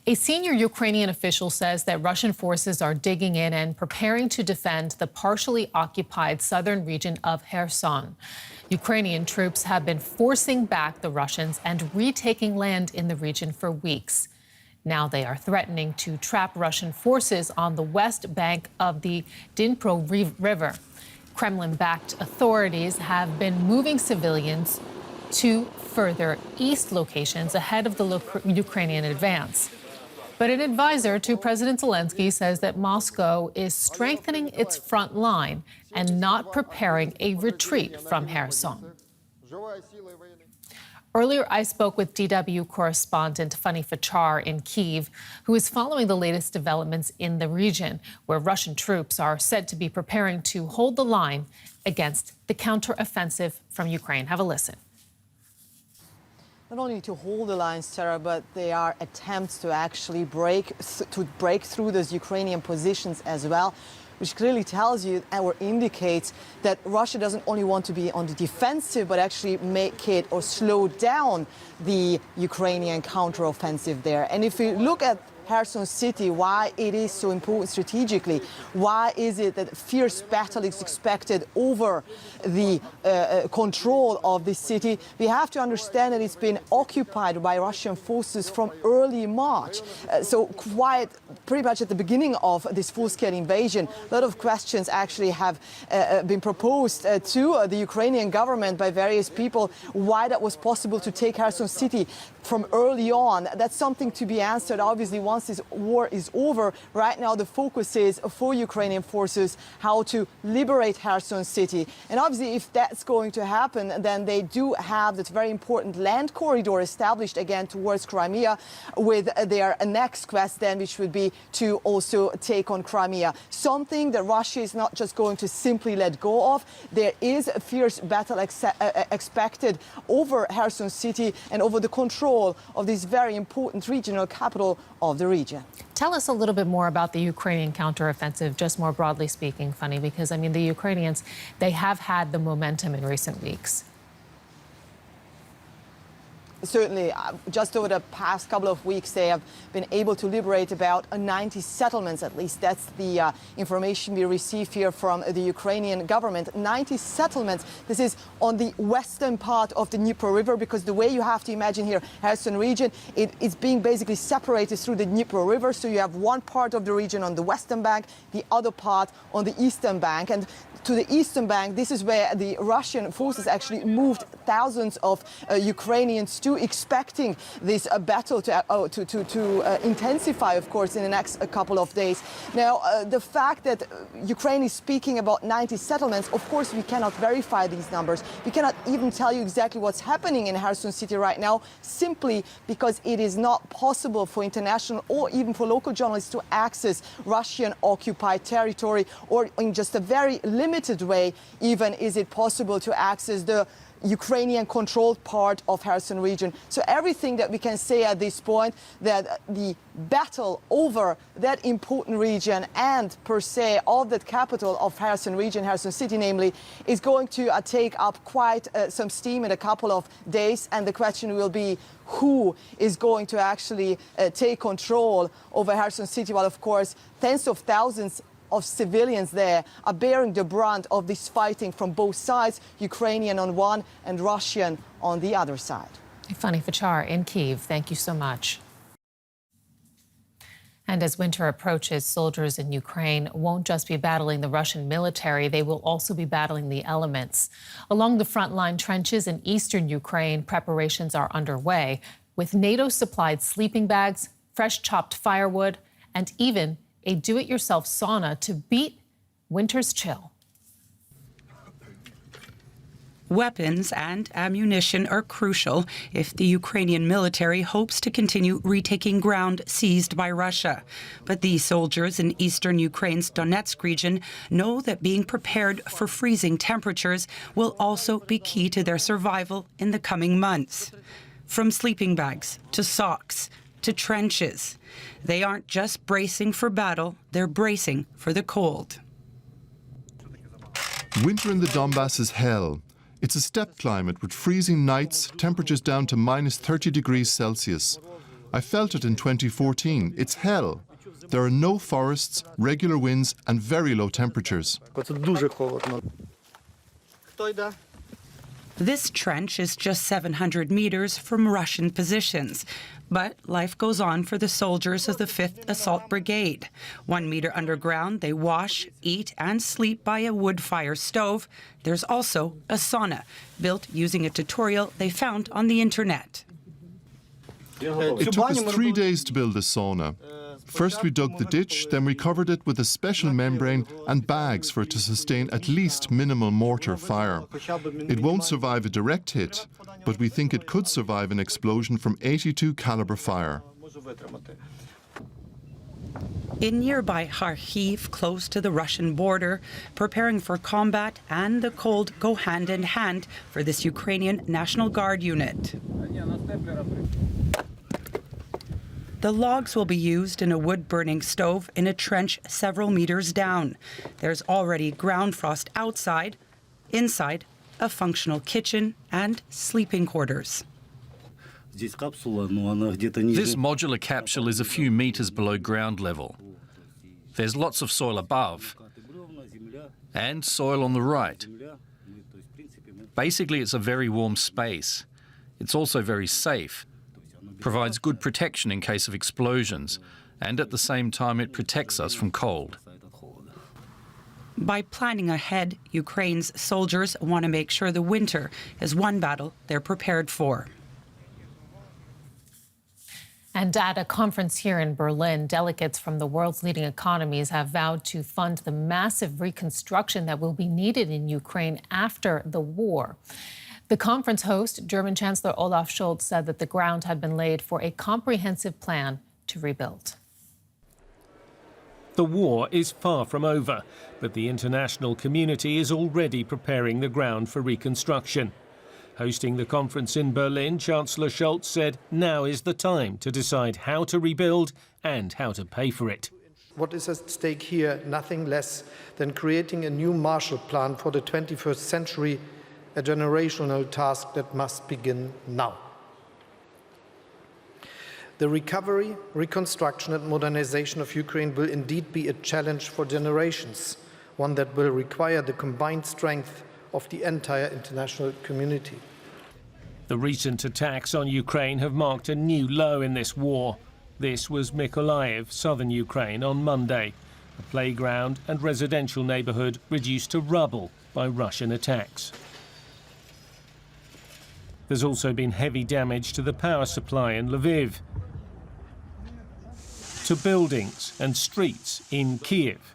A senior Ukrainian official says that Russian forces are digging in and preparing to defend the partially occupied southern region of Kherson. Ukrainian troops have been forcing back the Russians and retaking land in the region for weeks. Now they are threatening to trap Russian forces on the west bank of the Dnipro River. Kremlin-backed authorities have been moving civilians to further east locations ahead of the Ukrainian advance. But an advisor to President Zelensky says that Moscow is strengthening its front line and not preparing a retreat from Kherson. Earlier, I spoke with DW correspondent Fanny Fachar in Kyiv, who is following the latest developments in the region, where Russian troops are said to be preparing to hold the line against the counteroffensive from Ukraine. Have a listen. Not only to hold the line, Sarah, but there are attempts to actually break through those Ukrainian positions as well, which clearly tells you or indicates that Russia doesn't only want to be on the defensive, but actually make it or slow down the Ukrainian counteroffensive there. And if you look at Kherson city, why it is so important strategically, why is it that fierce battle is expected over the control of this city? We have to understand that it's been occupied by Russian forces from early March. So pretty much at the beginning of this full-scale invasion, a lot of questions actually have been proposed to the Ukrainian government by various people, why that was possible to take Kherson city from early on. That's something to be answered, obviously, once this war is over. Right now, the focus is for Ukrainian forces how to liberate Kherson city. And obviously, if that's going to happen, then they do have that very important land corridor established again towards Crimea, with their next quest then, which would be to also take on Crimea. Something that Russia is not just going to simply let go of. There is a fierce battle expected over Kherson city and over the control of this very important regional capital of the region. Tell us a little bit more about the Ukrainian counteroffensive, just more broadly speaking, Fanny, because, I mean, the Ukrainians, they have had the momentum in recent weeks. Certainly, just over the past couple of weeks, they have been able to liberate about 90 settlements, at least that's the information we receive here from the Ukrainian government. 90 settlements. This is on the western part of the Dnipro River, because the way you have to imagine here, Kherson region, it is being basically separated through the Dnipro River. So you have one part of the region on the western bank, the other part on the eastern bank. And to the eastern bank, this is where the Russian forces actually moved thousands of Ukrainians to, expecting this battle to intensify, of course, in the next couple of days. Now, the fact that Ukraine is speaking about 90 settlements, of course, we cannot verify these numbers. We cannot even tell you exactly what's happening in Kherson city right now, simply because it is not possible for international or even for local journalists to access Russian-occupied territory, or in just a very limited way even is it possible to access the Ukrainian-controlled part of Kherson region. So everything that we can say at this point, that the battle over that important region and per se of that capital of Kherson region, Kherson city namely, is going to take up quite some steam in a couple of days. And the question will be, who is going to actually take control over Kherson city? Well, of course, tens of thousands of civilians there are bearing the brunt of this fighting from both sides, Ukrainian on one and Russian on the other side. Fanny Fachar in Kyiv, thank you so much. And as winter approaches, soldiers in Ukraine won't just be battling the Russian military, they will also be battling the elements. Along the frontline trenches in eastern Ukraine, preparations are underway, with NATO-supplied sleeping bags, fresh chopped firewood, and even a do-it-yourself sauna to beat winter's chill. Weapons and ammunition are crucial if the Ukrainian military hopes to continue retaking ground seized by Russia. But these soldiers in eastern Ukraine's Donetsk region know that being prepared for freezing temperatures will also be key to their survival in the coming months. From sleeping bags to socks to trenches, they aren't just bracing for battle, they're bracing for the cold. Winter in the Donbass is hell. It's a steppe climate with freezing nights, temperatures down to -30 degrees Celsius. I felt it in 2014. It's hell. There are no forests, regular winds and very low temperatures. This trench is just 700 meters from Russian positions. But life goes on for the soldiers of the 5th Assault Brigade. 1 meter underground, they wash, eat, and sleep by a wood fire stove. There's also a sauna, built using a tutorial they found on the internet. It took us 3 days to build this sauna. First we dug the ditch, then we covered it with a special membrane and bags for it to sustain at least minimal mortar fire. It won't survive a direct hit, but we think it could survive an explosion from .82 caliber fire. In nearby Kharkiv, close to the Russian border, preparing for combat and the cold go hand in hand for this Ukrainian National Guard unit. The logs will be used in a wood-burning stove in a trench several meters down. There's already ground frost outside. Inside, a functional kitchen and sleeping quarters. This modular capsule is a few meters below ground level. There's lots of soil above and soil on the right. Basically, it's a very warm space. It's also very safe. Provides good protection in case of explosions, and at the same time it protects us from cold. By planning ahead, Ukraine's soldiers want to make sure the winter is one battle they're prepared for. And at a conference here in Berlin, delegates from the world's leading economies have vowed to fund the massive reconstruction that will be needed in Ukraine after the war. The conference host, German Chancellor Olaf Scholz, said that the ground had been laid for a comprehensive plan to rebuild. The war is far from over, but the international community is already preparing the ground for reconstruction. Hosting the conference in Berlin, Chancellor Scholz said now is the time to decide how to rebuild and how to pay for it. What is at stake here? Nothing less than creating a new Marshall Plan for the 21st century, a generational task that must begin now. The recovery, reconstruction and modernization of Ukraine will indeed be a challenge for generations, one that will require the combined strength of the entire international community. The recent attacks on Ukraine have marked a new low in this war. This was Mykolaiv, southern Ukraine, on Monday, a playground and residential neighborhood reduced to rubble by Russian attacks. There's also been heavy damage to the power supply in Lviv, to buildings and streets in Kiev,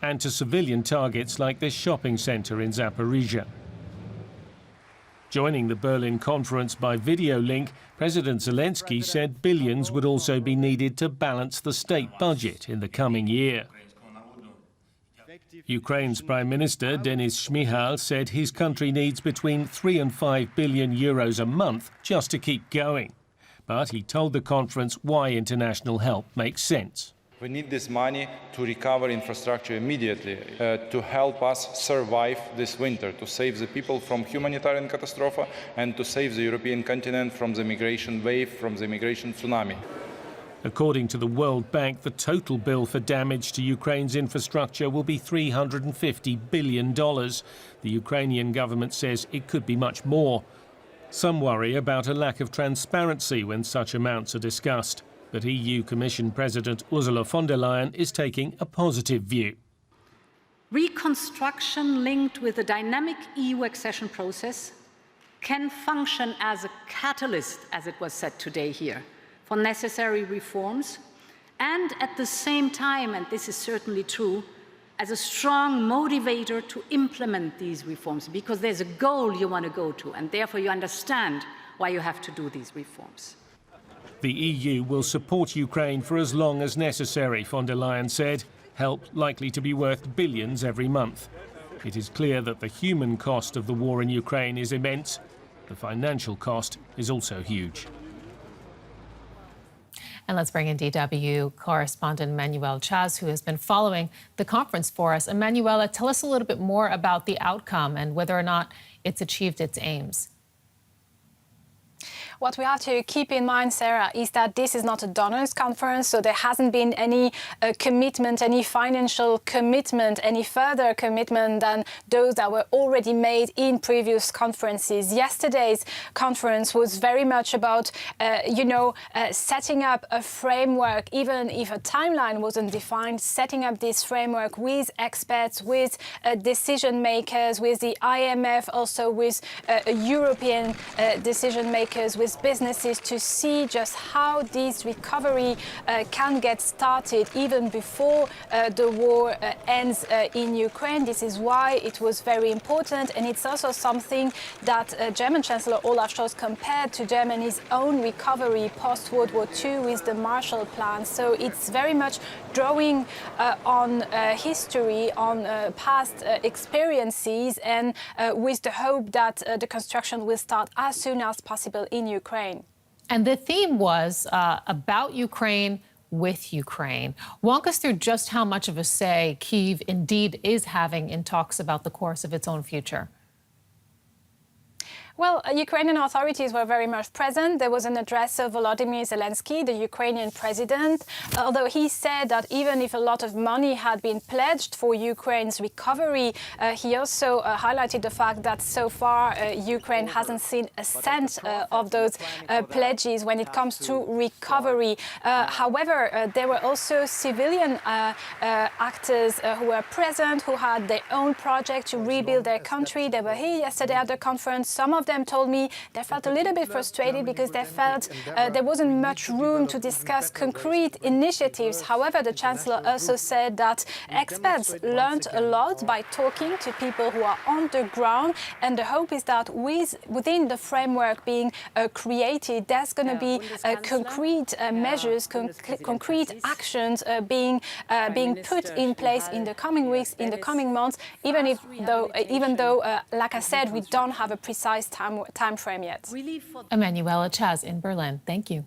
and to civilian targets like this shopping centre in Zaporizhia. Joining the Berlin conference by video link, President Zelensky said billions would also be needed to balance the state budget in the coming year. Ukraine's Prime Minister, Denis Shmyhal, said his country needs between 3 and 5 billion euros a month just to keep going. But he told the conference why international help makes sense. We need this money to recover infrastructure immediately, to help us survive this winter, to save the people from humanitarian catastrophe and to save the European continent from the migration wave, from the migration tsunami. According to the World Bank, the total bill for damage to Ukraine's infrastructure will be $350 billion. The Ukrainian government says it could be much more. Some worry about a lack of transparency when such amounts are discussed. But EU Commission President Ursula von der Leyen is taking a positive view. Reconstruction linked with a dynamic EU accession process can function as a catalyst, as it was said today here, for necessary reforms, and at the same time, and this is certainly true, as a strong motivator to implement these reforms, because there's a goal you want to go to, and therefore you understand why you have to do these reforms. The EU will support Ukraine for as long as necessary, von der Leyen said, help likely to be worth billions every month. It is clear that the human cost of the war in Ukraine is immense. The financial cost is also huge. And let's bring in DW correspondent Manuel Chaz, who has been following the conference for us. And Manuela, tell us a little bit more about the outcome and whether or not it's achieved its aims. What we have to keep in mind, Sarah, is that this is not a donors conference, so there hasn't been any commitment, any financial commitment, any further commitment than those that were already made in previous conferences. Yesterday's conference was very much about, setting up a framework, even if a timeline wasn't defined, setting up this framework with experts, with decision makers, with the IMF, also with European decision makers, with businesses, to see just how this recovery can get started even before the war ends in Ukraine. This is why it was very important, and it's also something that German Chancellor Olaf Scholz compared to Germany's own recovery post-World War II with the Marshall Plan. So it's very much drawing on history, on past experiences, and with the hope that the construction will start as soon as possible in Ukraine. And the theme was about Ukraine with Ukraine. Walk us through just how much of a say Kyiv indeed is having in talks about the course of its own future. Well, Ukrainian authorities were very much present. There was an address of Volodymyr Zelensky, the Ukrainian president, although he said that even if a lot of money had been pledged for Ukraine's recovery, he also highlighted the fact that so far Ukraine hasn't seen a cent of those pledges when it comes to recovery. However, there were also civilian actors who were present, who had their own project to rebuild their country. They were here yesterday at the conference. Some of them told me they felt a little bit frustrated because they felt there wasn't much room to discuss concrete initiatives. However, the Chancellor also said that experts learned a lot by talking to people who are on the ground, and the hope is that within the framework being created, there's going to be concrete measures, concrete actions being put in place in the coming weeks, in the coming months, even though, like I said, we don't have a precise time frame yet. Emanuela Chaz in Berlin, thank you.